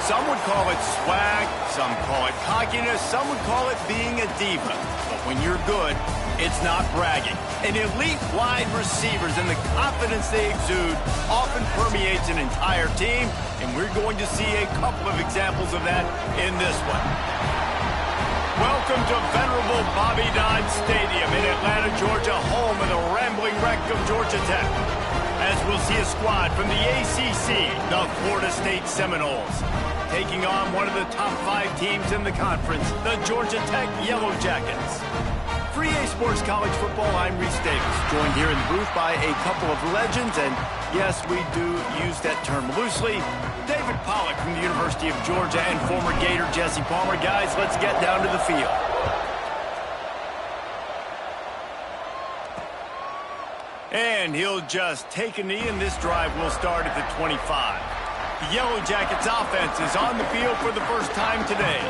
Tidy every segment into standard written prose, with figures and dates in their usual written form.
Some would call it swag, some call it cockiness, some would call it being a diva. But when you're good, it's not bragging. And elite wide receivers and the confidence they exude often permeates an entire team, and we're going to see a couple of examples of that in this one. Welcome to venerable Bobby Dodd Stadium in Atlanta, Georgia, home of the rambling wreck of Georgia Tech. As we'll see a squad from the ACC, the Florida State Seminoles, taking on one of the top 5 teams in the conference, the Georgia Tech Yellow Jackets. For EA Sports College Football, I'm Reese Davis, joined here in the booth by a couple of legends, and yes, we do use that term loosely. David Pollack from the University of Georgia and former Gator Jesse Palmer. Guys, let's get down to the field. And he'll just take a knee, and this drive will start at the 25. The Yellow Jackets offense is on the field for the first time today.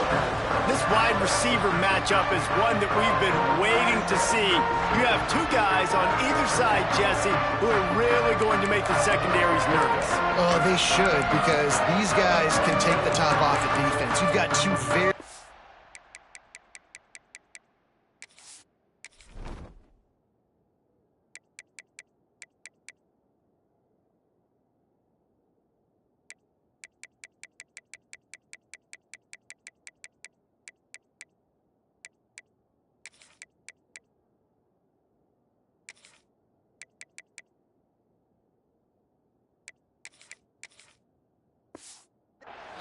This wide receiver matchup is one that we've been waiting to see. You have 2 guys on either side, Jesse, who are really going to make the secondaries nervous. Oh, they should, because these guys can take the top off the defense. You've got 2 very...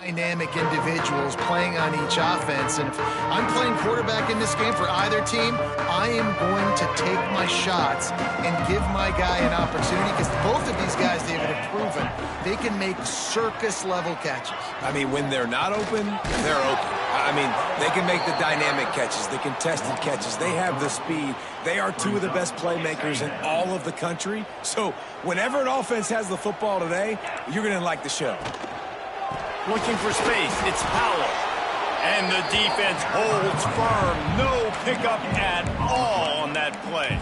dynamic individuals playing on each offense, and if I'm playing quarterback in this game for either team, I am going to take my shots and give my guy an opportunity, because both of these guys, David, have proven they can make circus-level catches. I mean, when they're not open, they're open. I mean, they can make the dynamic catches, the contested catches. They have the speed. They are 2 of the best playmakers in all of the country. So whenever an offense has the football today, you're going to like the show. Looking for space, it's Powell. And the defense holds firm. No pickup at all on that play.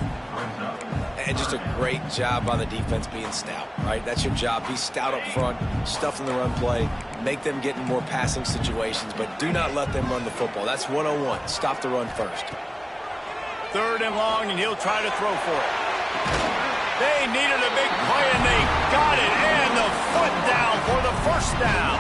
And just a great job by the defense being stout, right? That's your job. Be stout up front, stuff in the run play, make them get in more passing situations, but do not let them run the football. That's 101. Stop the run first. 3rd and long, and he'll try to throw for it. They needed a big play, and they got it. And the foot down for the first down.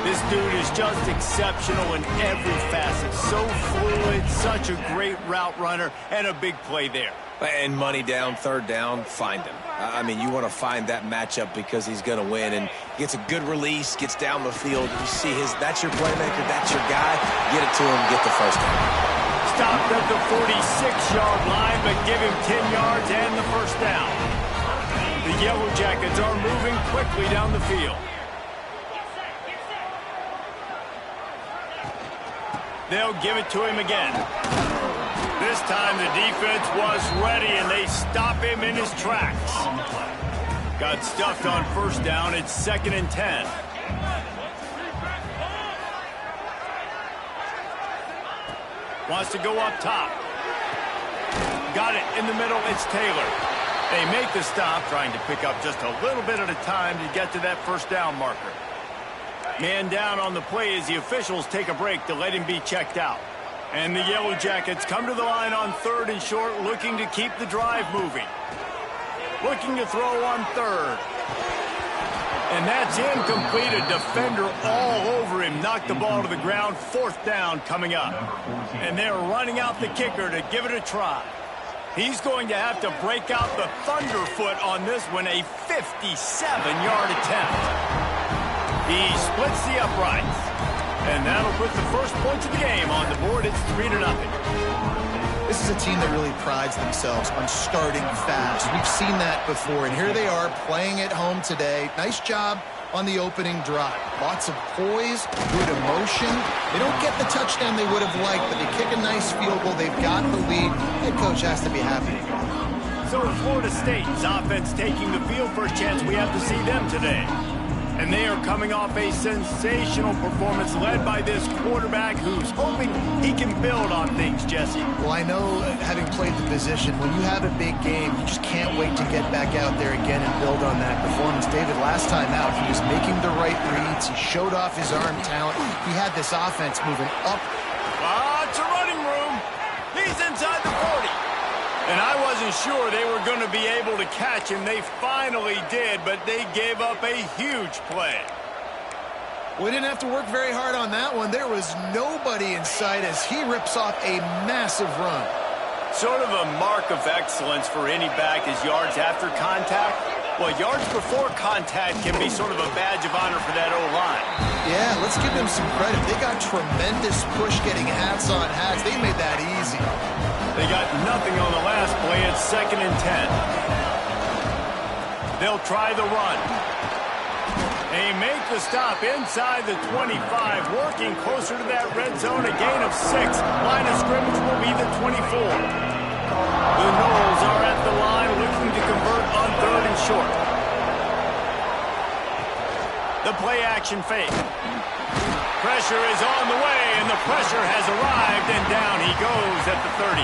This dude is just exceptional in every facet. So fluid, such a great route runner, and a big play there. And money down, 3rd down, find him. I mean, you want to find that matchup because he's going to win, and gets a good release, gets down the field. You see that's your playmaker, that's your guy. Get it to him, get the first down. Stopped at the 46-yard line, but give him 10 yards and the first down. The Yellow Jackets are moving quickly down the field. They'll give it to him again. This time the defense was ready, and they stop him in his tracks. Got stuffed on first down. It's 2nd and 10. Wants to go up top. Got it in the middle. It's Taylor. They make the stop, trying to pick up just a little bit at a time to get to that first down marker. Man down on the play as the officials take a break to let him be checked out. And the Yellow Jackets come to the line on 3rd and short, looking to keep the drive moving. Looking to throw on 3rd. And that's incomplete. A defender all over him. Knocked the ball to the ground. 4th down coming up. And they're running out the kicker to give it a try. He's going to have to break out the thunderfoot on this one. A 57-yard attempt. He splits the uprights. And that'll put the first points of the game on the board. It's 3-0. This is a team that really prides themselves on starting fast. We've seen that before, and here they are playing at home today. Nice job on the opening drive. Lots of poise, good emotion. They don't get the touchdown they would have liked, but they kick a nice field goal. They've got the lead. Head coach has to be happy. So Florida State's offense taking the field. First chance we have to see them today. And they are coming off a sensational performance led by this quarterback who's hoping he can build on things, Jesse. Well, I know, having played the position, when you have a big game, you just can't wait to get back out there again and build on that performance. David, last time out, he was making the right reads. He showed off his arm talent. He had this offense moving up. It's a running room. He's inside the 40. And I wasn't sure they were going to be able to catch him. They finally did, but they gave up a huge play. We didn't have to work very hard on that one. There was nobody in sight as he rips off a massive run. Sort of a mark of excellence for any back is yards after contact. Well, yards before contact can be sort of a badge of honor for that O-line. Yeah, let's give them some credit. They got tremendous push getting hats on hats. They made that easy. They got nothing on the last play. It's 2nd and 10. They'll try the run. They make the stop inside the 25, working closer to that red zone, a gain of 6. Line of scrimmage will be the 24. The Noles are at the line looking to convert on 3rd and short. The play action fake. Pressure is on the way, and the pressure has arrived, and down he goes at the 30.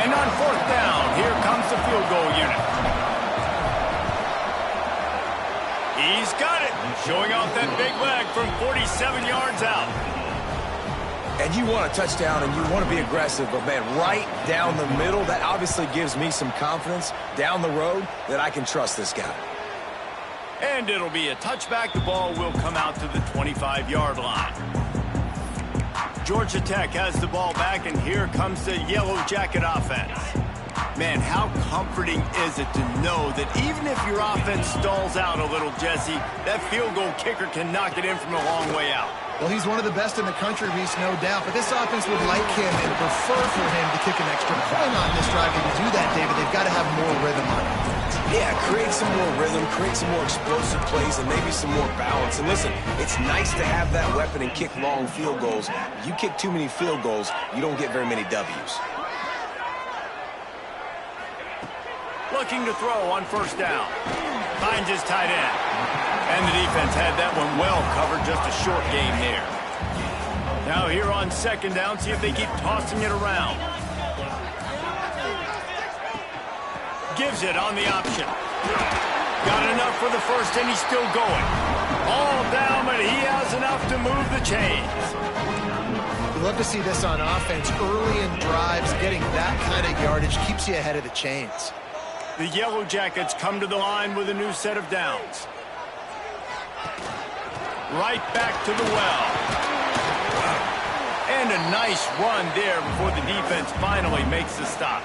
And on 4th down, here comes the field goal unit. He's got it, showing off that big leg from 47 yards out. And you want a touchdown, and you want to be aggressive, but, man, right down the middle, that obviously gives me some confidence down the road that I can trust this guy. And it'll be a touchback. The ball will come out to the 25-yard line. Georgia Tech has the ball back, and here comes the Yellow Jacket offense. Man, how comforting is it to know that even if your offense stalls out a little, Jesse, that field goal kicker can knock it in from a long way out. Well, he's one of the best in the country, Reese, no doubt. But this offense would like him and prefer for him to kick an extra point on this drive. And to do that, David, they've got to have more rhythm on it. Yeah, create some more rhythm, create some more explosive plays, and maybe some more balance. And listen, it's nice to have that weapon and kick long field goals. You kick too many field goals, you don't get very many W's. Looking to throw on 1st down. Finds his tight end. And the defense had that one well covered, just a short game there. Now here on 2nd down, see if they keep tossing it around. Gives it on the option. Got enough for the 1st, and he's still going. All down, but he has enough to move the chains. We love to see this on offense. Early in drives, getting that kind of yardage keeps you ahead of the chains. The Yellow Jackets come to the line with a new set of downs. Right back to the well. And a nice run there before the defense finally makes the stop.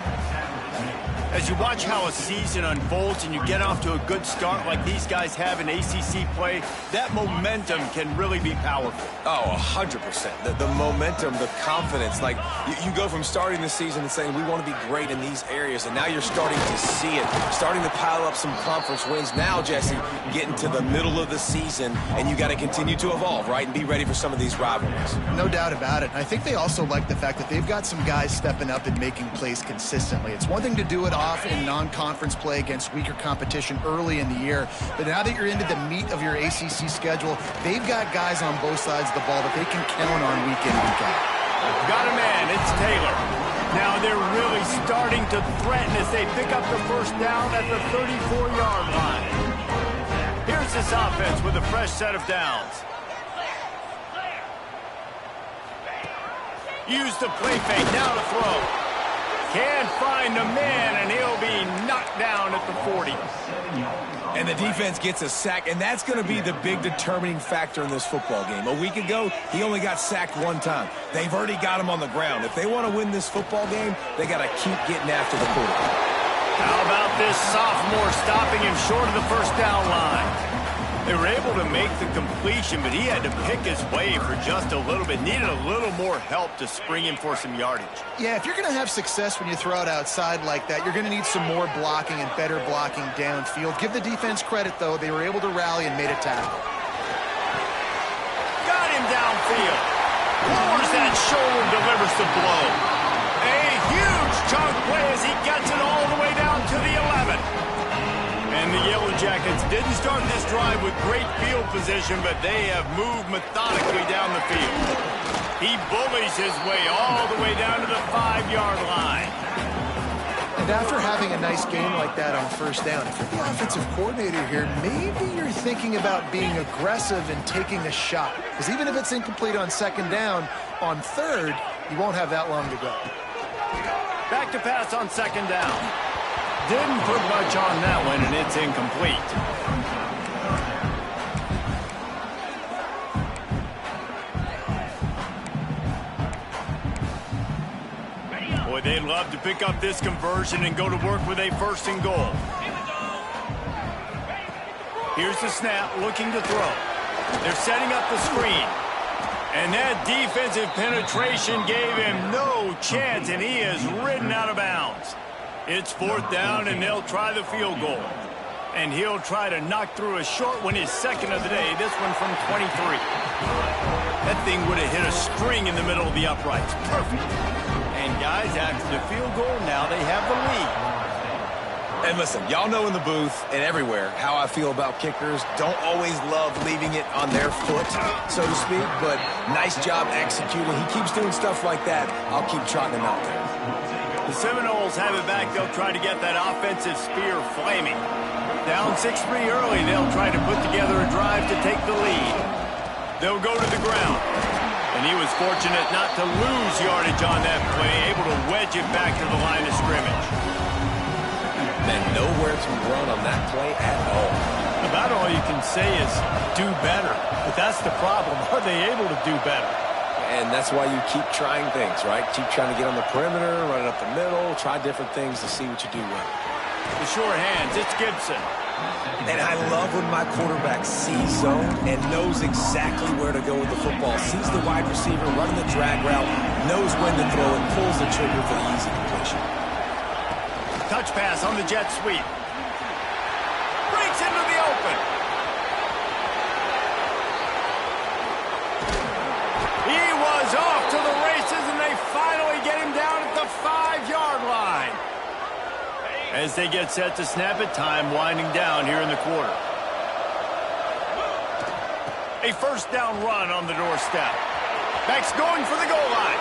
As you watch how a season unfolds and you get off to a good start like these guys have in ACC play, that momentum can really be powerful. Oh, 100%. The momentum, the confidence. Like, you go from starting the season and saying, we want to be great in these areas, and now you're starting to see it, starting to pile up some conference wins. Now, Jesse, getting to the middle of the season, and you got to continue to evolve, right, and be ready for some of these rivalries. No doubt about it. I think they also like the fact that they've got some guys stepping up and making plays consistently. It's one thing to do it off in non-conference play against weaker competition early in the year, but now that you're into the meat of your ACC schedule, they've got guys on both sides of the ball that they can count on week in, week out. Got a man, it's Taylor. Now they're really starting to threaten as they pick up the 1st down at the 34-yard line. Here's this offense with a fresh set of downs. Use the play fake, now to throw. Can't find a man, and he'll be knocked down at the 40. And the defense gets a sack, and that's going to be the big determining factor in this football game. A week ago, he only got sacked 1 time. They've already got him on the ground. If they want to win this football game, they got to keep getting after the quarterback. How about this sophomore stopping him short of the 1st down line? They were able to make the completion, but he had to pick his way for just a little bit. Needed a little more help to spring him for some yardage. Yeah, if you're going to have success when you throw it outside like that, you're going to need some more blocking and better blocking downfield. Give the defense credit, though. They were able to rally and made a tackle. Got him downfield. Lowers that shoulder, delivers the blow. A huge chunk play as he gets it all the way down to the 11. And the Yellow Jackets didn't start this drive with great field position, but they have moved methodically down the field. He bullies his way all the way down to the 5-yard line. And after having a nice game like that on first down, if you're the offensive coordinator here, maybe you're thinking about being aggressive and taking a shot. Because even if it's incomplete on second down, on third, you won't have that long to go. Back to pass on second down. Didn't put much on that one, and it's incomplete. Boy, they'd love to pick up this conversion and go to work with a 1st and goal. Here's the snap, looking to throw. They're setting up the screen. And that defensive penetration gave him no chance, and he is ridden out of bounds. It's 4th down, and they'll try the field goal. And he'll try to knock through a short one, his 2nd of the day, this one from 23. That thing would have hit a string in the middle of the uprights. Perfect. And guys, after the field goal, now they have the lead. And listen, y'all know in the booth and everywhere how I feel about kickers. Don't always love leaving it on their foot, so to speak, but nice job executing. He keeps doing stuff like that. I'll keep trotting him out there. The Seminoles have it back. They'll try to get that offensive spear flaming. Down 6-3 early, they'll try to put together a drive to take the lead. They'll go to the ground. And he was fortunate not to lose yardage on that play, able to wedge it back to the line of scrimmage. And nowhere to run on that play at all. About all you can say is do better. But that's the problem. Are they able to do better? And that's why you keep trying things, right? Keep trying to get on the perimeter, run it up the middle, try different things to see what you do well. The short hands, it's Gibson. And I love when my quarterback sees zone and knows exactly where to go with the football. Sees the wide receiver running the drag route, knows when to throw it, pulls the trigger for the easy completion. Touch pass on the jet sweep. Breaks into the open. He was off to the races, and they finally get him down at the 5-yard line. As they get set to snap it, time winding down here in the quarter. A 1st down run on the doorstep. Beck's going for the goal line.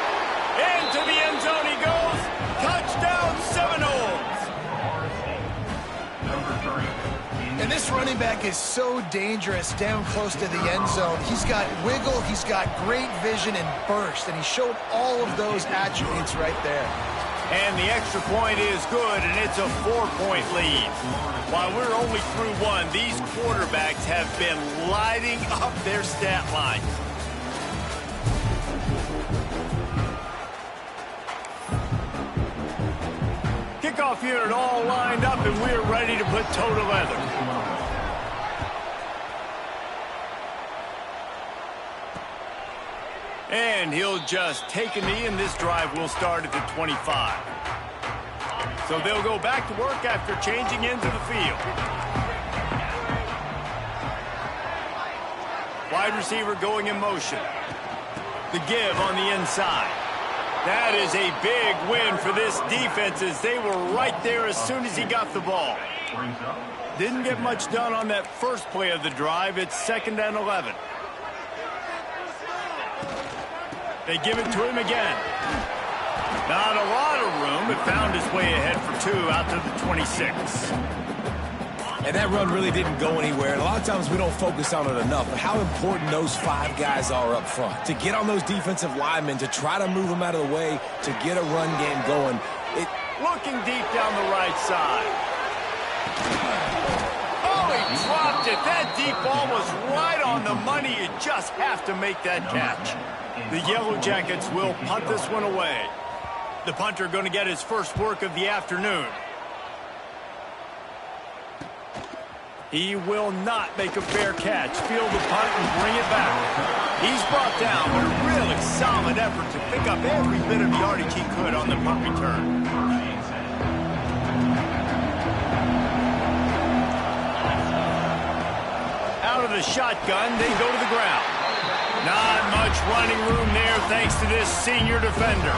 Into the end zone he goes. Touchdown Seminoles. And this running back is so dangerous down close to the end zone. He's got wiggle, he's got great vision and burst, and he showed all of those attributes right there. And the extra point is good, and it's a 4-point lead. While we're only through one, these quarterbacks have been lighting up their stat line. Kickoff unit all lined up, and we're ready to put toe to leather. And he'll just take a knee, and this drive will start at the 25. So they'll go back to work after changing into the field. Wide receiver going in motion. The give on the inside. That is a big win for this defense, as they were right there as soon as he got the ball. Didn't get much done on that first play of the drive. It's 2nd and 11. They give it to him again. Not a lot of room, but found his way ahead for 2 out to the 26. And that run really didn't go anywhere. And a lot of times we don't focus on it enough, but how important those 5 guys are up front. To get on those defensive linemen, to try to move them out of the way, to get a run game going. Looking deep down the right side. Oh, he dropped it. That deep ball was right on the money. You just have to make that catch. The Yellow Jackets will punt this one away. The punter going to get his first work of the afternoon. He will not make a fair catch. Field the punt and bring it back. He's brought down, but a really solid effort to pick up every bit of yardage he could on the punt return. Out of the shotgun, they go to the ground. Not much running room there thanks to this senior defender.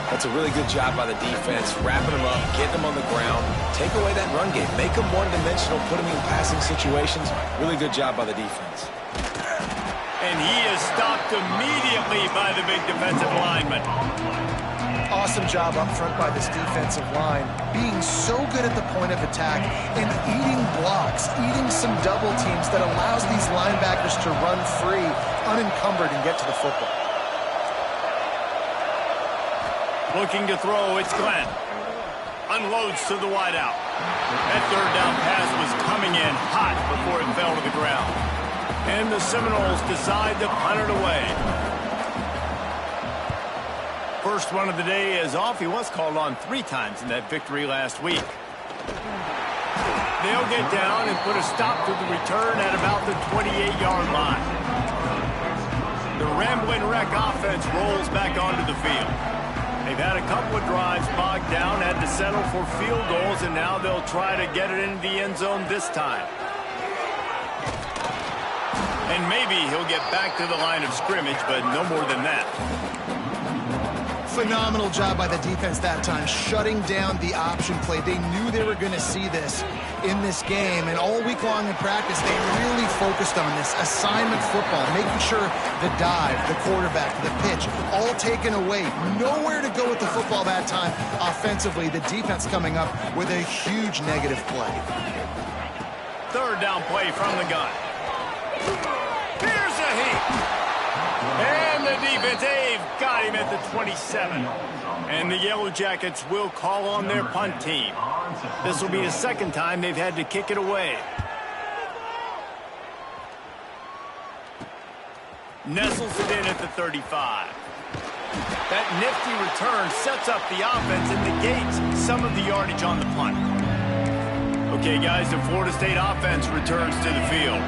That's a really good job by the defense, wrapping them up, getting them on the ground. Take away that run game. Make them one-dimensional, put them in passing situations. Really good job by the defense. And he is stopped immediately by the big defensive lineman. Awesome job up front by this defensive line, being so good at the point of attack and eating blocks, eating some double teams that allows these linebackers to run free, unencumbered, and get to the football. Looking to throw, it's Glenn. Unloads to the wideout. That third down pass was coming in hot before it fell to the ground. And the Seminoles decide to punt it away. First run of the day is off. He was called on 3 times in that victory last week. They'll get down and put a stop to the return at about the 28-yard line. The Ramblin' Wreck offense rolls back onto the field. They've had a couple of drives bogged down, had to settle for field goals, and now they'll try to get it into the end zone this time. And maybe he'll get back to the line of scrimmage, but no more than that. Phenomenal job by the defense that time, shutting down the option play. They knew they were going to see this in this game, and all week long in practice, they really focused on this assignment football, making sure the dive, the quarterback, the pitch, all taken away. Nowhere to go with the football that time offensively. The defense coming up with a huge negative play. Third down play from the gun. Here's a heat. And the defense, they've got him at the 27. And the Yellow Jackets will call on their punt team. This will be the second time they've had to kick it away. Nestles it in at the 35. That nifty return sets up the offense and negates some of the yardage on the punt. Okay, guys, the Florida State offense returns to the field.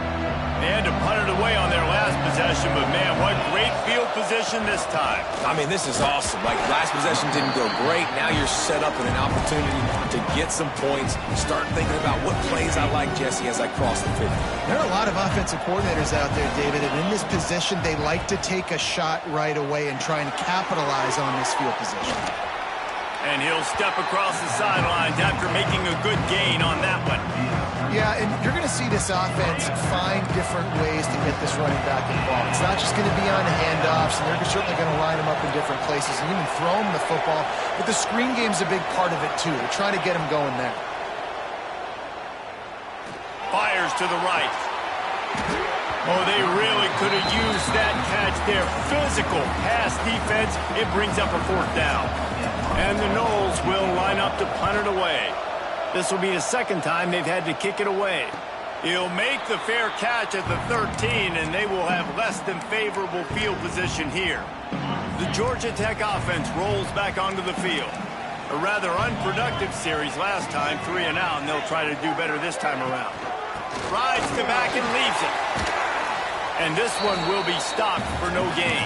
They had to punt it away on their last possession, but man, what great field position this time. I mean, this is awesome. Like, last possession didn't go great. Now you're set up with an opportunity to get some points. Start thinking about what plays I like, Jesse, as I cross the 50. There are a lot of offensive coordinators out there, David, and in this position, they like to take a shot right away and try and capitalize on this field position. And he'll step across the sidelines after making a good gain on that one. Yeah, and you're going to see this offense find different ways to get this running back involved. It's not just going to be on handoffs, and they're certainly going to line him up in different places and even throw him the football. But the screen game's a big part of it, too. They're trying to get him going there. Fires to the right. Oh, they really could have used that catch there. Physical pass defense. It brings up a 4th down. And the Noles will line up to punt it away. This will be the second time they've had to kick it away. He'll make the fair catch at the 13, and they will have less than favorable field position here. The Georgia Tech offense rolls back onto the field. A rather unproductive series last time, 3 and out, and they'll try to do better this time around. Rides to back and leaves it. And this one will be stopped for no gain.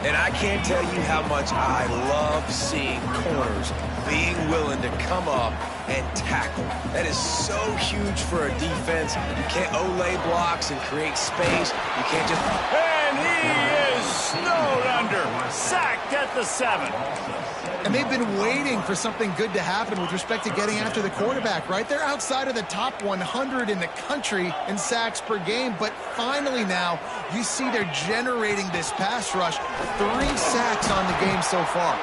And I can't tell you how much I love seeing corners being willing to come up and tackle. That is so huge for a defense. You can't olay blocks and create space. You can't just... And he is snowed under. Sacked at the 7. And they've been waiting for something good to happen with respect to getting after the quarterback, right? They're outside of the top 100 in the country in sacks per game, but finally now you see they're generating this pass rush. 3 sacks on the game so far.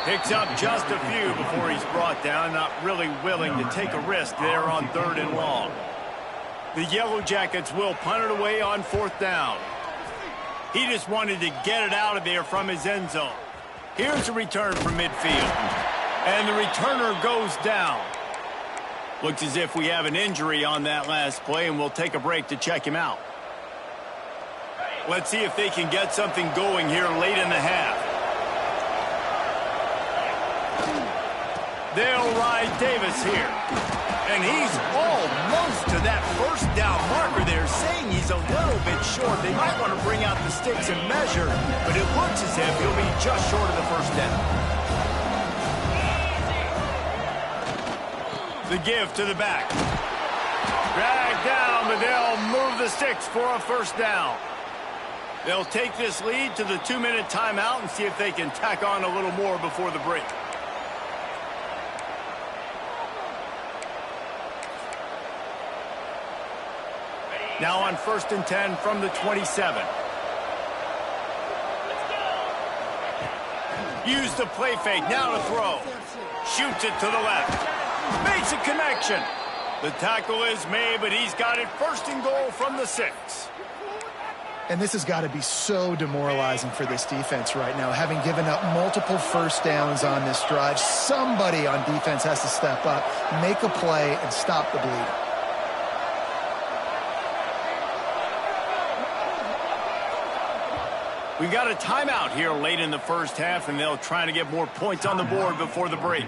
Picks up just a few before he's brought down, not really willing to take a risk there on 3rd and long. The Yellow Jackets will punt it away on 4th down. He just wanted to get it out of there from his end zone. Here's a return from midfield. And the returner goes down. Looks as if we have an injury on that last play, and we'll take a break to check him out. Let's see if they can get something going here late in the half. They'll ride Davis here. And he's almost to that 1st down marker there, saying he's a little bit short. They might want to bring out the sticks and measure, but it looks as if he'll be just short of the 1st down. The give to the back. Dragged down, but they'll move the sticks for a 1st down. They'll take this lead to the 2-minute timeout and see if they can tack on a little more before the break. Now on 1st and 10 from the 27. Use the play fake. Now to throw. Shoots it to the left. Makes a connection. The tackle is made, but he's got it 1st and goal from the 6. And this has got to be so demoralizing for this defense right now, having given up multiple first downs on this drive. Somebody on defense has to step up, make a play, and stop the bleed. We've got a timeout here late in the first half, and they'll try to get more points on the board before the break.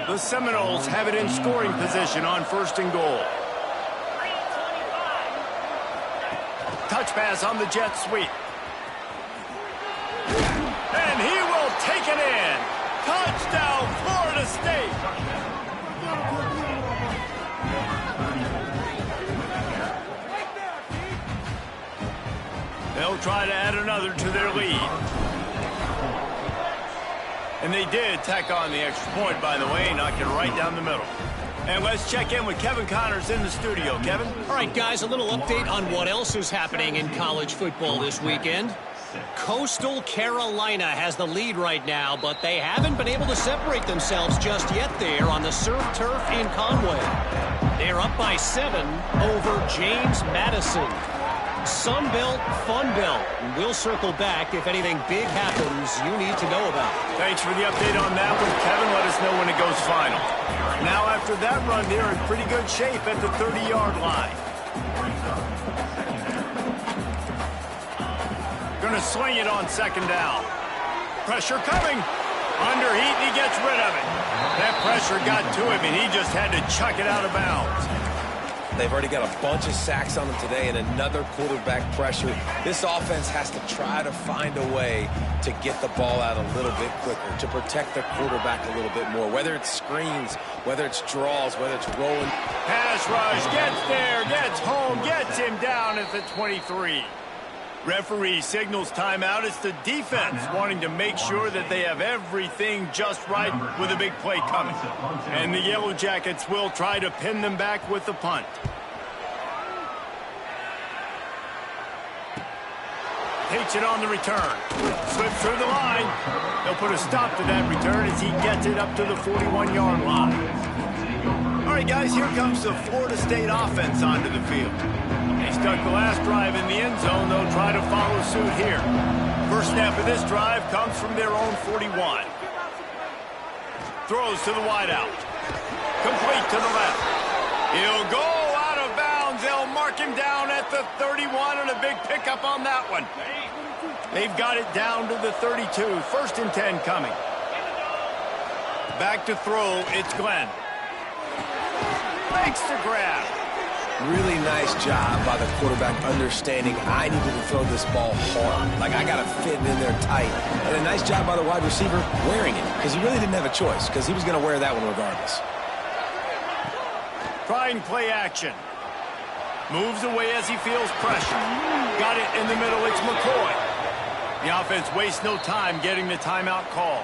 The Seminoles have it in scoring position on 1st and goal. Touch pass on the jet sweep. And he will take it in. Touchdown, Florida State. They'll try to add another to their lead. And they did tack on the extra point, by the way, knocked it right down the middle. And let's check in with Kevin Connors in the studio. Kevin? All right, guys, a little update on what else is happening in college football this weekend. Coastal Carolina has the lead right now, but they haven't been able to separate themselves just yet there on the surf turf in Conway. They're up by 7 over James Madison. Sunbelt, Funbelt. We'll circle back if anything big happens you need to know about. Thanks for the update on that one, Kevin. Let us know when it goes final. Now, after that run, they're in pretty good shape at the 30-yard line. Going to sling it on 2nd down. Pressure coming. Under heat, and he gets rid of it. That pressure got to him, and he just had to chuck it out of bounds. They've already got a bunch of sacks on them today and another quarterback pressure. This offense has to try to find a way to get the ball out a little bit quicker, to protect the quarterback a little bit more, whether it's screens, whether it's draws, whether it's rolling. Pass rush, gets there, gets home, gets him down at the 23. Referee signals timeout. It's the defense wanting to make sure that they have everything just right with a big play coming. And the Yellow Jackets will try to pin them back with the punt. Takes it on the return. Slips through the line. They'll put a stop to that return as he gets it up to the 41-yard line. All right, guys, here comes the Florida State offense onto the field. They stuck the last drive in the end zone. They'll try to follow suit here. First snap of this drive comes from their own 41. Throws to the wideout. Complete to the left. He'll go out of bounds. They'll mark him down at the 31, and a big pickup on that one. They've got it down to the 32. 1st and 10 coming. Back to throw. It's Glenn. Makes the grab. Really nice job by the quarterback understanding I needed to throw this ball hard. Like, I got to fit it in there tight. And a nice job by the wide receiver wearing it, because he really didn't have a choice, because he was going to wear that one regardless. Trying play action. Moves away as he feels pressure. Got it in the middle. It's McCoy. The offense wastes no time getting the timeout call.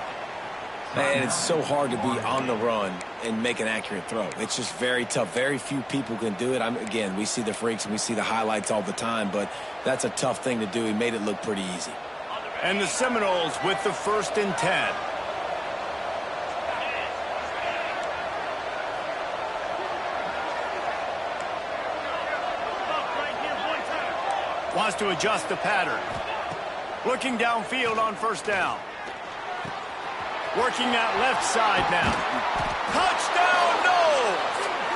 And it's so hard to be on the run and make an accurate throw. It's just very tough. Very few people can do it. Again, we see the freaks and we see the highlights all the time, but that's a tough thing to do. He made it look pretty easy. And the Seminoles with the 1st and 10. Wants to adjust the pattern. Looking downfield on 1st down. Working that left side now. Touchdown, no!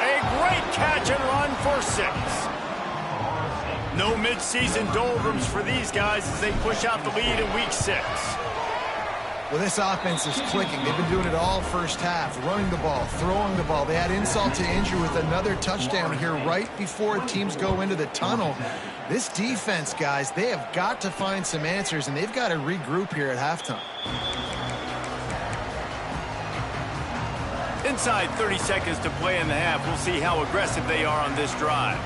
A great catch and run for 6. No midseason doldrums for these guys as they push out the lead in week 6. Well, this offense is clicking. They've been doing it all first half, running the ball, throwing the ball. They had insult to injury with another touchdown here right before teams go into the tunnel. This defense, guys, they have got to find some answers, and they've got to regroup here at halftime. Inside 30 seconds to play in the half. We'll see how aggressive they are on this drive.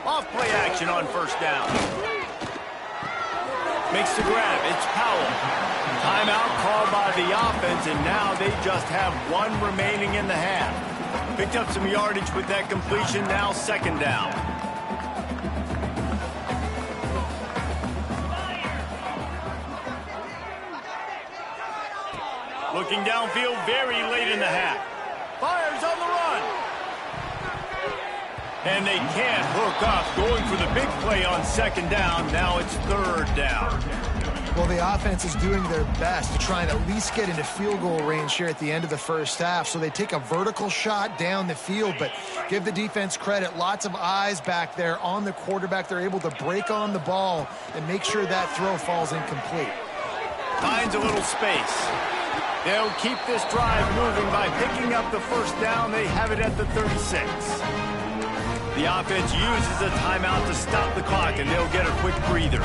Off play action on 1st down. Makes the grab. It's Powell. Timeout called by the offense, and now they just have one remaining in the half. Picked up some yardage with that completion, now second down. Looking downfield very late in the half. Fires on the run. And they can't hook up. Going for the big play on second down. Now it's third down. Well, the offense is doing their best to try and at least get into field goal range here at the end of the first half. So they take a vertical shot down the field, but give the defense credit. Lots of eyes back there on the quarterback. They're able to break on the ball and make sure that throw falls incomplete. Finds a little space. They'll keep this drive moving by picking up the first down. They have it at the 36. The offense uses a timeout to stop the clock, and they'll get a quick breather.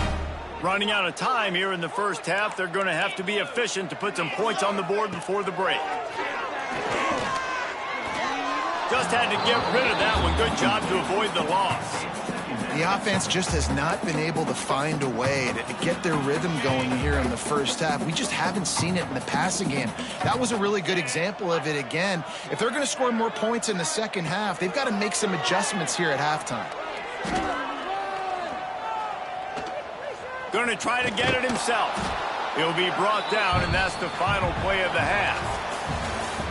Running out of time here in the first half, they're going to have to be efficient to put some points on the board before the break. Just had to get rid of that one. Good job to avoid the loss. The offense just has not been able to find a way to get their rhythm going here in the first half. We just haven't seen it in the passing game. That was a really good example of it again. If they're going to score more points in the second half, they've got to make some adjustments here at halftime. Going to try to get it himself. He'll be brought down, and that's the final play of the half.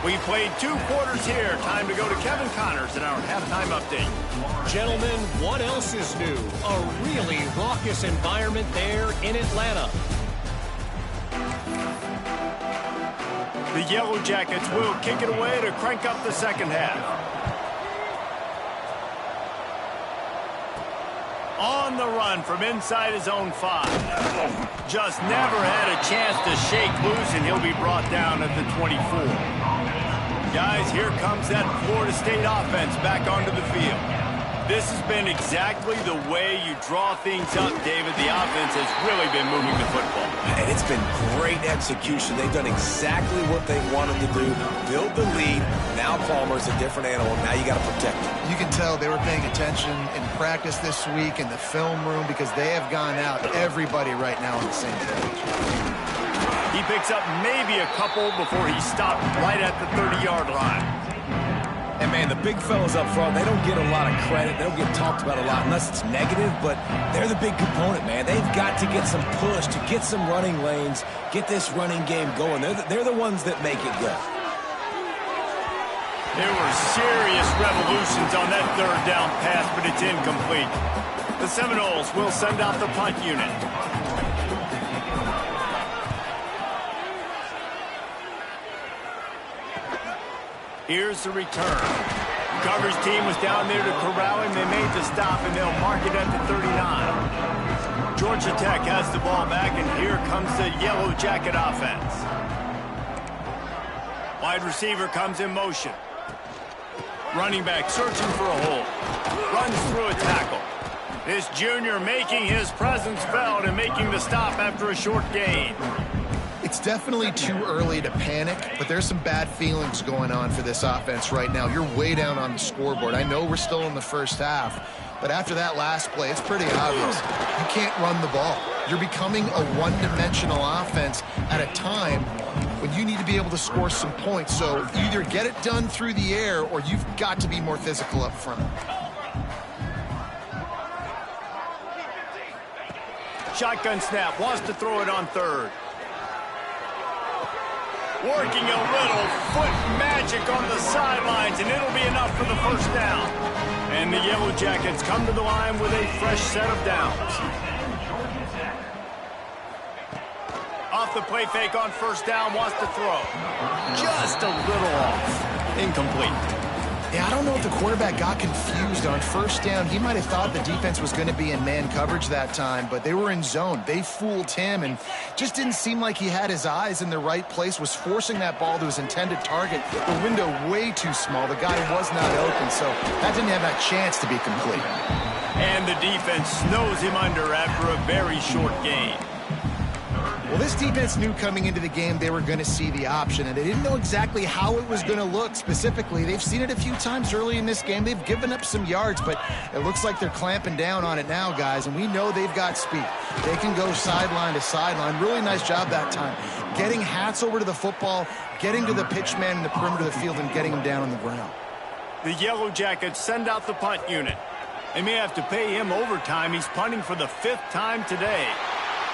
We played 2 quarters here. Time to go to Kevin Connors in our halftime update. Gentlemen, what else is new? A really raucous environment there in Atlanta. The Yellow Jackets will kick it away to crank up the second half. On the run from inside his own 5. Just never had a chance to shake loose, and he'll be brought down at the 24. Guys, here comes that Florida State offense back onto the field. This has been exactly the way you draw things up, David. The offense has really been moving the football. And it's been great execution. They've done exactly what they wanted to do. Build the lead. Now Palmer's a different animal. Now you got to protect him. You can tell they were paying attention in practice this week in the film room because they have gone out, everybody right now on the same page. He picks up maybe a couple before he stopped right at the 30-yard line. And, man, the big fellas up front, they don't get a lot of credit. They don't get talked about a lot unless it's negative, but they're the big component, man. They've got to get some push, to get some running lanes, get this running game going. They're the ones that make it go. There were serious revolutions on that third down pass, but it's incomplete. The Seminoles will send out the punt unit. Here's the return. Coverage team was down there to corral him. They made the stop, and they'll mark it at the 39. Georgia Tech has the ball back, and here comes the Yellow Jacket offense. Wide receiver comes in motion. Running back searching for a hole. Runs through a tackle. This junior making his presence felt and making the stop after a short gain. It's definitely too early to panic, but there's some bad feelings going on for this offense right now. You're way down on the scoreboard. I know we're still in the first half, but after that last play, it's pretty obvious. You can't run the ball. You're becoming a one-dimensional offense at a time when you need to be able to score some points. So either get it done through the air or you've got to be more physical up front. Shotgun snap, wants to throw it on third. Working a little foot magic on the sidelines, and it'll be enough for the first down. And the Yellow Jackets come to the line with a fresh set of downs. Off the play fake on first down, wants to throw. Just a little off. Incomplete. Yeah, I don't know if the quarterback got confused on first down. He might have thought the defense was going to be in man coverage that time, but they were in zone. They fooled him and just didn't seem like he had his eyes in the right place, was forcing that ball to his intended target. The window way too small. The guy was not open, so that didn't have that chance to be complete. And the defense snows him under after a very short gain. Well, this defense knew coming into the game they were going to see the option, and they didn't know exactly how it was going to look specifically. They've seen it a few times early in this game. They've given up some yards, but it looks like they're clamping down on it now, guys, and we know they've got speed. They can go sideline to sideline. Really nice job that time. Getting Hats over to the football, getting to the pitch man in the perimeter of the field, and getting him down on the ground. The Yellow Jackets send out the punt unit. They may have to pay him overtime. He's punting for the 5th time today.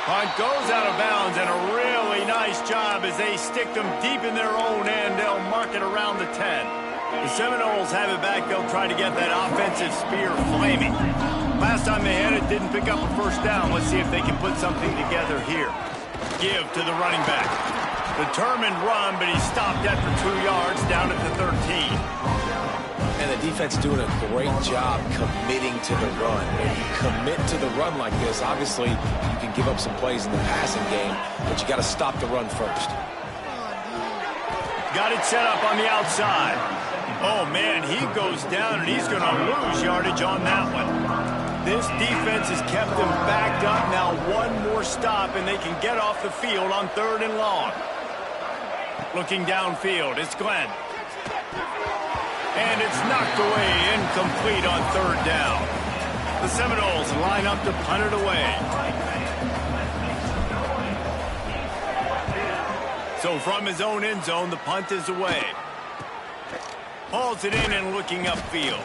Punt goes out of bounds, and a really nice job as they stick them deep in their own end. They'll mark it around the 10. The Seminoles have it back. They'll try to get that offensive spear flaming. Last time they had it, didn't pick up a first down. Let's see if they can put something together here. Give to the running back. Determined run, but he stopped after 2 yards down at the 13. And the defense doing a great job committing to the run. When you commit to the run like this, obviously you can give up some plays in the passing game, but you got to stop the run first. Got it set up on the outside. Oh, man, he goes down, and he's going to lose yardage on that one. This defense has kept them backed up. Now one more stop, and they can get off the field on 3rd and long. Looking downfield, it's Glenn. And it's knocked away, incomplete on 3rd down. The Seminoles line up to punt it away. So from his own end zone, the punt is away. Hauls it in and looking upfield.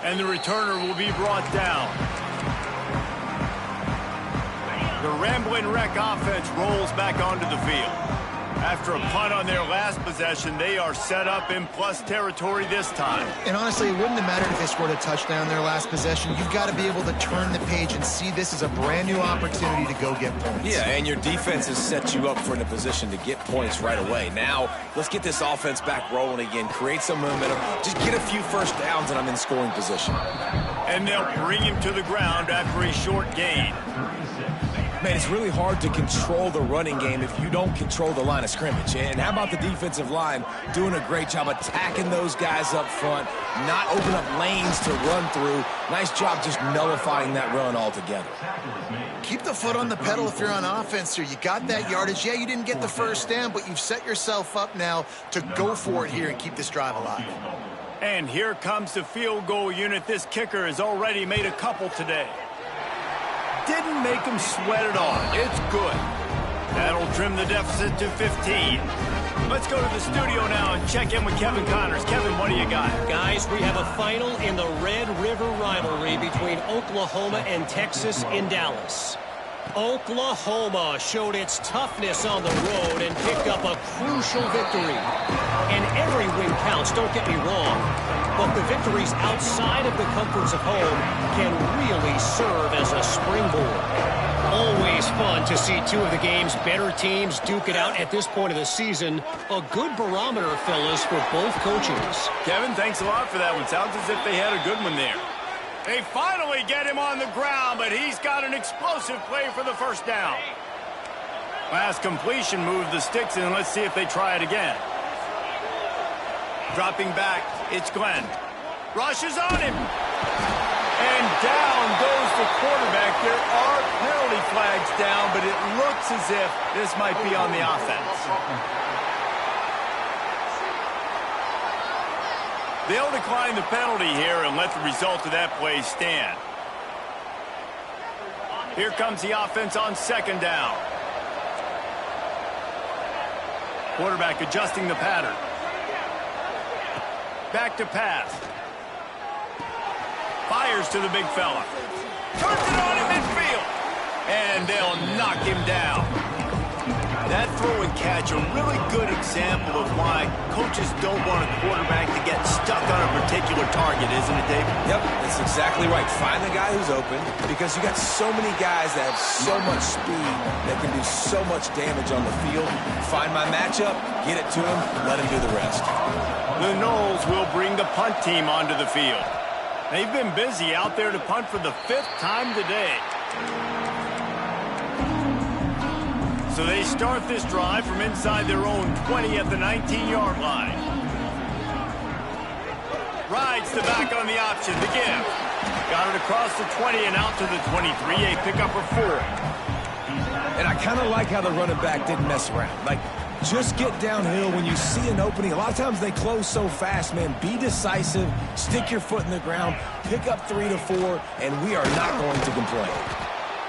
And the returner will be brought down. The Ramblin' Wreck offense rolls back onto the field. After a punt on their last possession, they are set up in plus territory this time. And honestly, it wouldn't have mattered if they scored a touchdown their last possession. You've got to be able to turn the page and see this as a brand new opportunity to go get points. Yeah, and your defense has set you up for in a position to get points right away. Now, let's get this offense back rolling again, create some momentum, just get a few first downs, and I'm in scoring position. And they'll bring him to the ground after a short gain. Man, it's really hard to control the running game if you don't control the line of scrimmage. And how about the defensive line doing a great job attacking those guys up front, not open up lanes to run through. Nice job just nullifying that run altogether. Keep the foot on the pedal if you're on offense here. You got that yardage. Yeah, you didn't get the first down, but you've set yourself up now to go for it here and keep this drive alive. And here comes the field goal unit. This kicker has already made a couple today. Didn't make him sweat it on. It's good. That'll trim the deficit to 15. Let's go to the studio now and check in with Kevin Connors. Kevin, what do you got? Guys, we have a final in the Red River rivalry between Oklahoma and Texas in Dallas. Oklahoma showed its toughness on the road and picked up a crucial victory. And every win counts, don't get me wrong. But the victories outside of the comforts of home can really serve as a springboard. Always fun to see two of the game's better teams duke it out at this point of the season. A good barometer, fellas, for both coaches. Kevin, thanks a lot for that one. Sounds as if they had a good one there. They finally get him on the ground, but he's got an explosive play for the first down. Last completion moved the sticks in. Let's see if they try it again. Dropping back, it's Glenn. Rushes on him. And down goes the quarterback. There are penalty flags down, but it looks as if this might be on the offense. They'll decline the penalty here and let the result of that play stand. Here comes the offense on 2nd down. Quarterback adjusting the pattern. Back to pass. Fires to the big fella. Turns it on in midfield. And they'll knock him down. That throw and catch, a really good example of why coaches don't want a quarterback to get stuck on a particular target, isn't it, David? Yep, that's exactly right. Find the guy who's open, because you got so many guys that have so much speed that can do so much damage on the field. Find my matchup, get it to him, let him do the rest. The Noles will bring the punt team onto the field. They've been busy out there to punt for the 5th time today. So they start this drive from inside their own 20 at the 19-yard line. Rides the back on the option, the give. Got it across the 20 and out to the 23, a pickup of 4. And I kind of like how the running back didn't mess around. Like, just get downhill when you see an opening. A lot of times they close so fast, man. Be decisive, stick your foot in the ground, pick up 3 to 4, and we are not going to complain.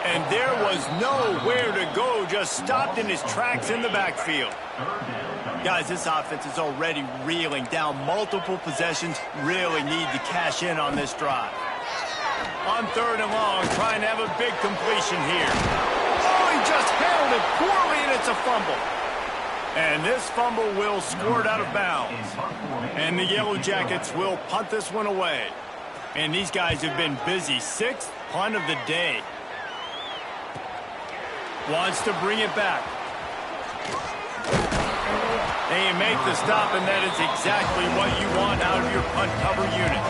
And there was nowhere to go, just stopped in his tracks in the backfield. Guys, this offense is already reeling down multiple possessions. Really need to cash in on this drive. On 3rd and long, trying to have a big completion here. Oh, he just handled it poorly, and it's a fumble. And this fumble will squirt out of bounds. And the Yellow Jackets will punt this one away. And these guys have been busy. 6th punt of the day. Wants to bring it back. They make the stop, and that is exactly what you want out of your punt cover unit.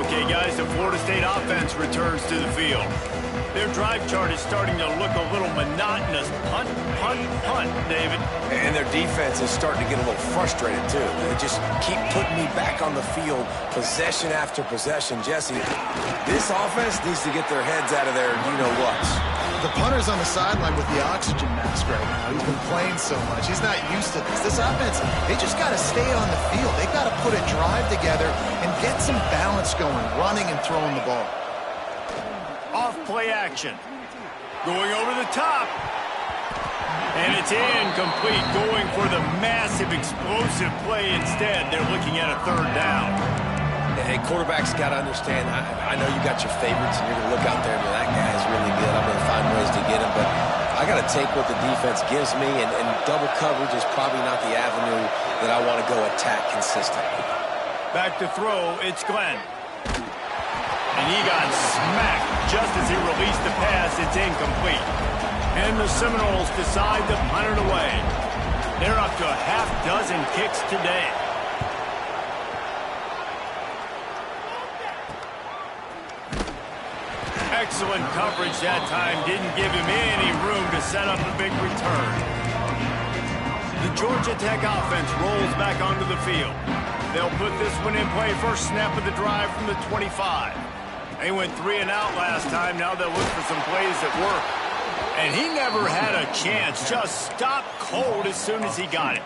Okay, guys, the Florida State offense returns to the field. Their drive chart is starting to look a little monotonous. Punt, punt, punt, David. And their defense is starting to get a little frustrated, too. They just keep putting me back on the field, possession after possession. Jesse, this offense needs to get their heads out of their you-know-whats. The punter's on the sideline with the oxygen mask right now. He's been playing so much. He's not used to this. This offense, they just got to stay on the field. They got to put a drive together and get some balance going, running and throwing the ball. Off play action. Going over the top. And it's incomplete. Going for the massive explosive play instead. They're looking at a 3rd down. Hey, quarterbacks got to understand, I know you got your favorites, and you're going to look out there and be like, that guy's really good. I'm going to find ways to get him. But I got to take what the defense gives me, and double coverage is probably not the avenue that I want to go attack consistently. Back to throw, it's Glenn. And he got smacked just as he released the pass. It's incomplete. And the Seminoles decide to punt it away. They're up to a half-dozen kicks today. Excellent coverage that time. Didn't give him any room to set up a big return. The Georgia Tech offense rolls back onto the field. They'll put this one in play. First snap of the drive from the 25. They went 3 and out last time. Now they'll look for some plays that work. And he never had a chance. Just stopped cold as soon as he got it.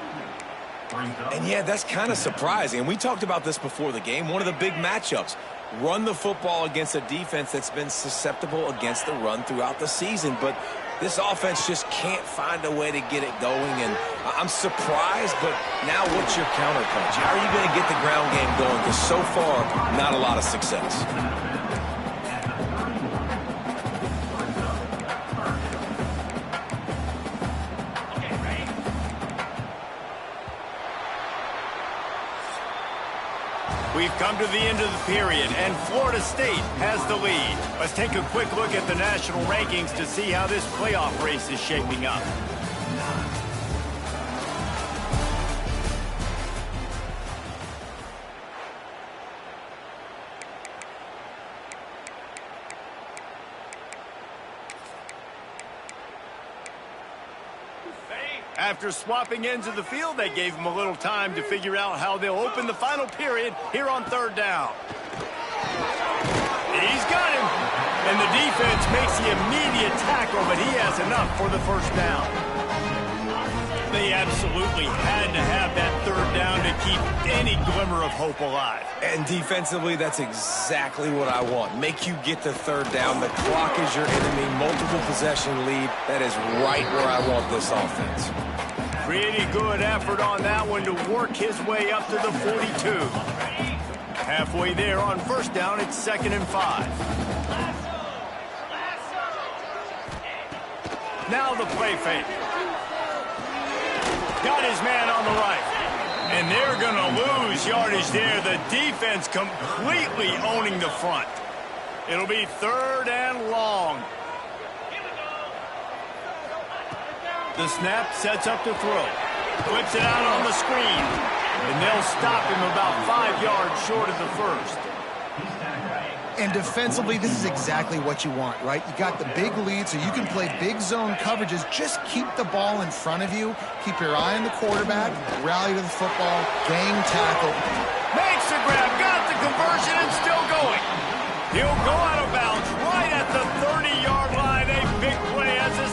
And yeah, that's kind of surprising. And we talked about this before the game. One of the big matchups. Run the football against a defense that's been susceptible against the run throughout the season. But this offense just can't find a way to get it going. And I'm surprised, but now what's your counterpunch? How are you going to get the ground game going? Because so far, not a lot of success. We've come to the end of the period, and Florida State has the lead. Let's take a quick look at the national rankings to see how this playoff race is shaping up. After swapping ends of the field, they gave him a little time to figure out how they'll open the final period here on 3rd down. He's got him. And the defense makes the immediate tackle, but he has enough for the 1st down. They absolutely had to have that 3rd down to keep any glimmer of hope alive. And defensively, that's exactly what I want. Make you get the 3rd down. The clock is your enemy. Multiple possession lead. That is right where I want this offense. Pretty good effort on that one to work his way up to the 42. Halfway there on 1st down, it's 2nd and 5. Now the play fake. Got his man on the right. And they're going to lose yardage there. The defense completely owning the front. It'll be 3rd and long. The snap sets up to throw. Flips it out on the screen. And they'll stop him about 5 yards short of the 1st. And defensively, this is exactly what you want, right? You got the big lead, so you can play big zone coverages. Just keep the ball in front of you. Keep your eye on the quarterback. Rally to the football. Game tackle. Makes the grab. Got the conversion and still going. He'll go out of bounds right at the 30-yard line. A big play as a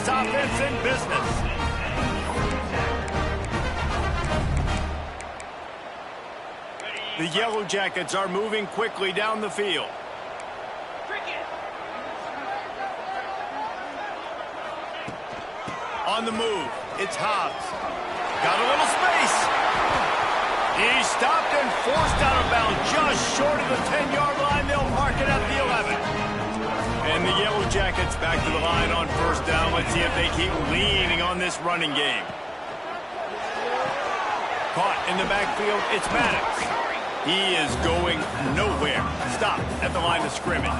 Yellow Jackets are moving quickly down the field. On the move, it's Hobbs. Got a little space. He's stopped and forced out of bounds just short of the 10-yard line. They'll mark it at the 11. And the Yellow Jackets back to the line on first down. Let's see if they keep leaning on this running game. Caught in the backfield, it's Maddox. He is going nowhere. Stop at the line of scrimmage.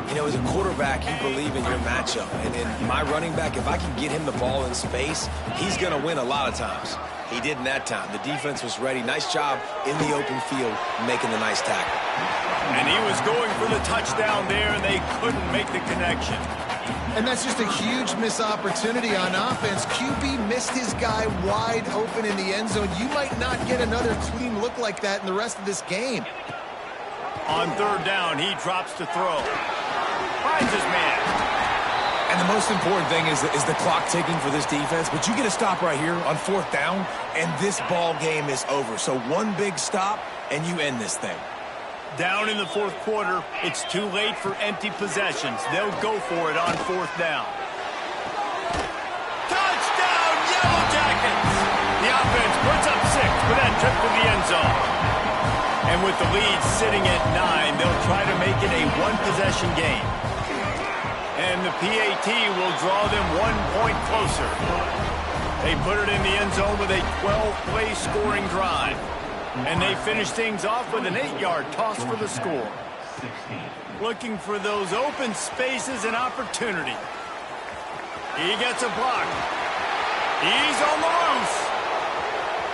You know, as a quarterback, you believe in your matchup. And in my running back, if I can get him the ball in space, he's going to win a lot of times. He didn't that time. The defense was ready. Nice job in the open field making the nice tackle. And he was going for the touchdown there, and they couldn't make the connection. And that's just a huge missed opportunity on offense. QB missed his guy wide open in the end zone. You might not get another clean look like that in the rest of this game. On third down, he drops to throw. Finds his man. And the most important thing is the clock ticking for this defense. But you get a stop right here on fourth down, and this ball game is over. So one big stop, and you end this thing. Down in the fourth quarter, it's too late for empty possessions. They'll go for it on fourth down. Touchdown, Yellow Jackets! The offense puts up 6 for that trip to the end zone. And with the lead sitting at 9, they'll try to make it a one-possession game. And the PAT will draw them 1 point closer. They put it in the end zone with a 12-play scoring drive. And they finish things off with an 8-yard toss for the score. Looking for those open spaces and opportunity. He gets a block. He's on the loose.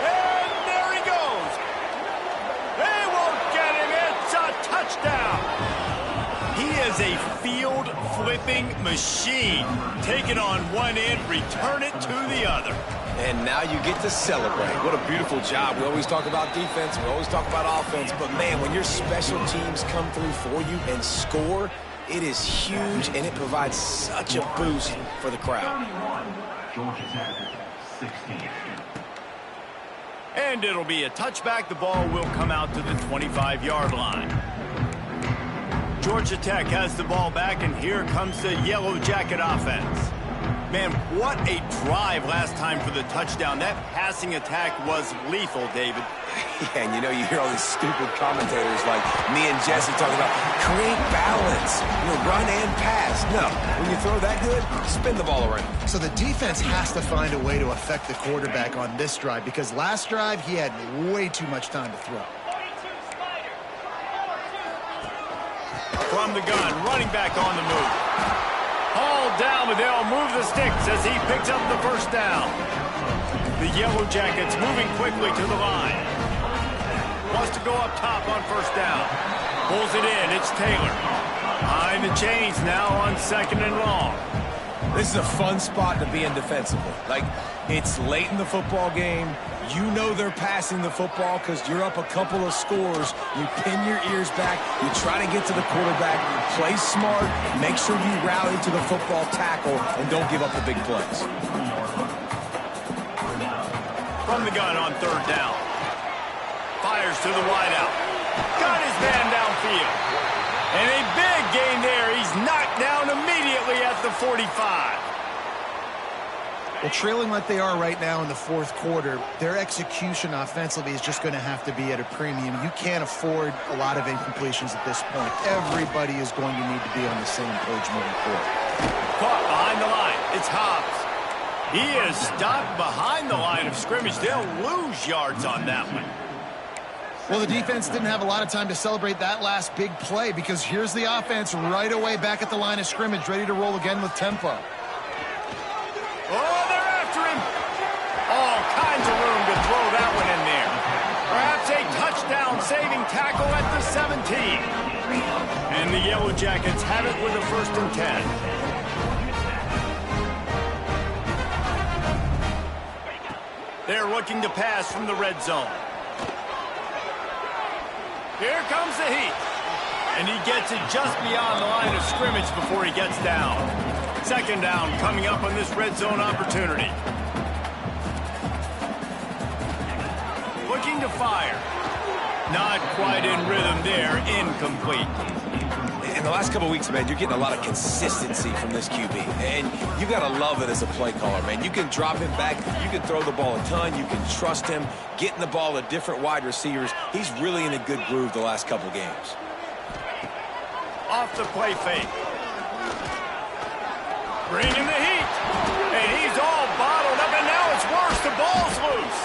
And there he goes. They won't get him. It's a touchdown. He is a field-flipping machine. Take it on one end, return it to the other. And now you get to celebrate. What a beautiful job. We always talk about defense. We always talk about offense. But, man, when your special teams come through for you and score, it is huge, and it provides such a boost for the crowd. And it'll be a touchback. The ball will come out to the 25-yard line. Georgia Tech has the ball back, and here comes the Yellow Jacket offense. Man, what a drive last time for the touchdown. That passing attack was lethal, David. Yeah, and you know, you hear all these stupid commentators like me and Jesse talking about create balance, run and pass. No, when you throw that good, spin the ball around. So the defense has to find a way to affect the quarterback on this drive because last drive he had way too much time to throw. From the gun, running back on the move. Hauled down, but they'll move the sticks as he picks up the first down. The Yellow Jackets moving quickly to the line. Wants to go up top on first down. Pulls it in, it's Taylor. Behind the chains now on second and long. This is a fun spot to be in defensively. Like, it's late in the football game. You know they're passing the football because you're up a couple of scores. You pin your ears back. You try to get to the quarterback. Play smart. Make sure you rally to the football tackle and don't give up the big plays. From the gun on third down. Fires to the wideout. Got his man downfield. And a big gain there. He's knocked down immediately at the 45. Well, trailing like they are right now in the fourth quarter, their execution offensively is just going to have to be at a premium. You can't afford a lot of incompletions at this point. Everybody is going to need to be on the same page moving forward. Caught behind the line. It's Hobbs. He is stopped behind the line of scrimmage. They'll lose yards on that one. Well, the defense didn't have a lot of time to celebrate that last big play because here's the offense right away back at the line of scrimmage, ready to roll again with tempo. Oh, they're after him. All kinds of room to throw that one in there. Perhaps a touchdown-saving tackle at the 17. And the Yellow Jackets have it with a 1st and 10. They're looking to pass from the red zone. Here comes the heat. And he gets it just beyond the line of scrimmage before he gets down. 2nd down coming up on this red zone opportunity. Looking to fire. Not quite in rhythm there. Incomplete. In the last couple of weeks, man, you're getting a lot of consistency from this QB. And you got to love it as a play caller, man. You can drop him back. You can throw the ball a ton. You can trust him. Getting the ball to different wide receivers. He's really in a good groove the last couple games. Off the play fake. Bringing the heat. And he's all bottled up, and now it's worse. The ball's loose.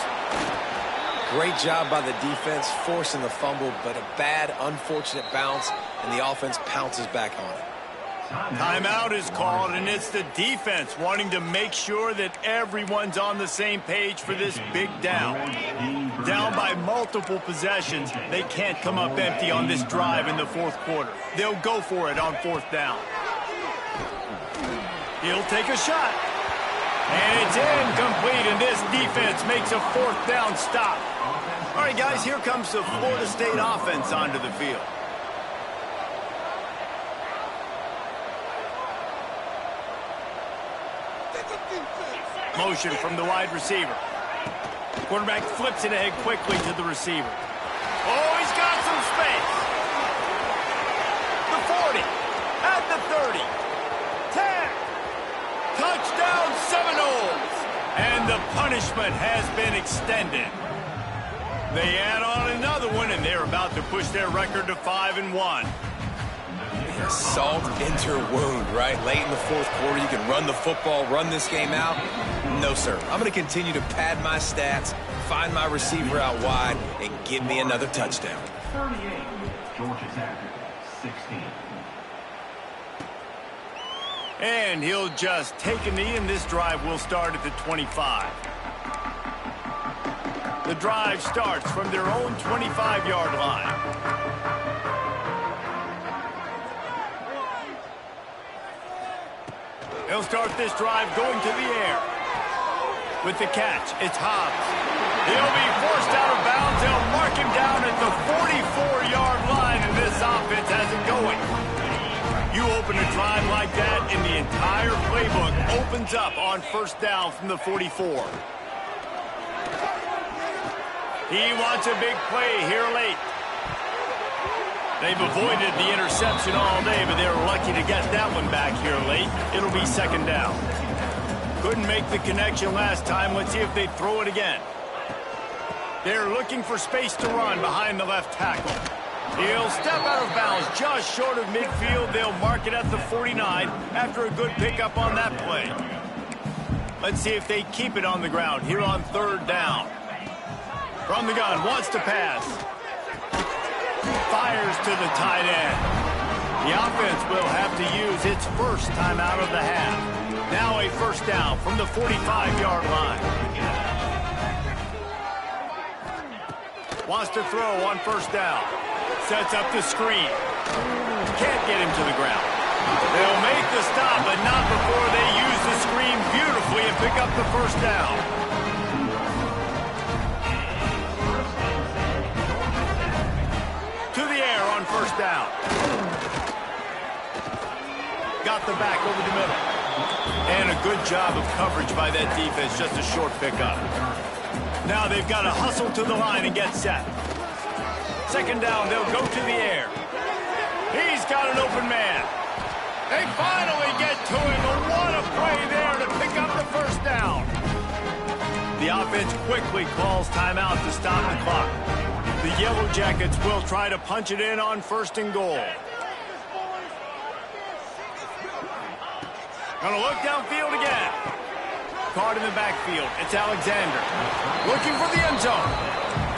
Great job by the defense, forcing the fumble, but a bad, unfortunate bounce, and the offense pounces back on it. Timeout is called, and it's the defense wanting to make sure that everyone's on the same page for this big down. Down by multiple possessions, they can't come up empty on this drive in the fourth quarter. They'll go for it on fourth down. He'll take a shot. And it's incomplete, and this defense makes a fourth down stop. All right, guys, here comes the Florida State offense onto the field. Motion from the wide receiver. Quarterback flips it ahead quickly to the receiver. Oh, he's got some space. The 40, at the 30, 10. Touchdown Seminoles! And the punishment has been extended. They add on another one, and they're about to push their record to 5-1. Salt into her wound, right? Late in the fourth quarter, you can run the football, run this game out. No, sir. I'm going to continue to pad my stats, find my receiver out wide, and give me another touchdown. 38, Georgia Tech, 16. And he'll just take a knee, and this drive will start at the 25. The drive starts from their own 25-yard line. They'll start this drive going to the air. With the catch, it's Hobbs. He'll be forced out of bounds. They'll mark him down at the 44-yard line, and this offense has it going. You open a drive like that, and the entire playbook opens up on first down from the 44. He wants a big play here late. They've avoided the interception all day, but they're lucky to get that one back here late. It'll be second down. Couldn't make the connection last time. Let's see if they throw it again. They're looking for space to run behind the left tackle. He'll step out of bounds just short of midfield. They'll mark it at the 49 after a good pickup on that play. Let's see if they keep it on the ground here on third down. From the gun, wants to pass. Fires to the tight end. The offense will have to use its first timeout of the half. Now a first down from the 45-yard line. Wants to throw on first down. Sets up the screen. Can't get him to the ground. They'll make the stop, but not before they use the screen beautifully and pick up the first down. On first down. Got the back over the middle. And a good job of coverage by that defense. Just a short pickup. Now they've got to hustle to the line and get set. Second down, they'll go to the air. He's got an open man. They finally get to him. And what a play there to pick up the first down. The offense quickly calls timeout to stop the clock. The Yellow Jackets will try to punch it in on first and goal. Gonna look downfield again. Caught in the backfield. It's Alexander. Looking for the end zone.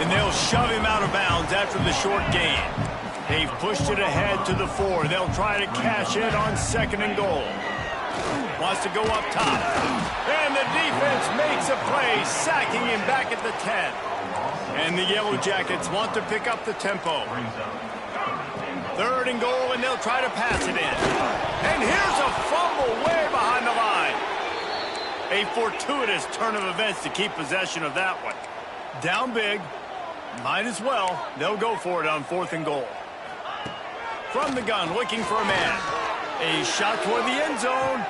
And they'll shove him out of bounds after the short gain. They've pushed it ahead to the 4. They'll try to cash in on second and goal. Wants to go up top. And the defense makes a play, sacking him back at the 10. And the Yellow Jackets want to pick up the tempo. Third and goal, and they'll try to pass it in. And here's a fumble way behind the line. A fortuitous turn of events to keep possession of that one. Down big. Might as well. They'll go for it on fourth and goal. From the gun, looking for a man. A shot toward the end zone.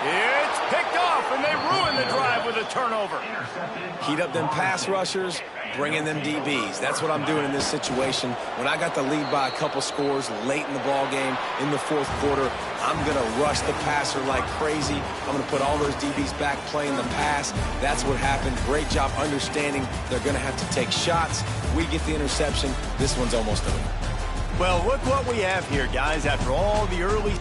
It's picked off, and they ruin the drive with a turnover. Heat up them pass rushers. bringing them DBs. That's what I'm doing in this situation. When I got the lead by a couple scores late in the ball game in the fourth quarter, I'm going to rush the passer like crazy. I'm going to put all those DBs back playing the pass. That's what happened. Great job understanding they're going to have to take shots. We get the interception. This one's almost over. Well, look what we have here, guys. After all the early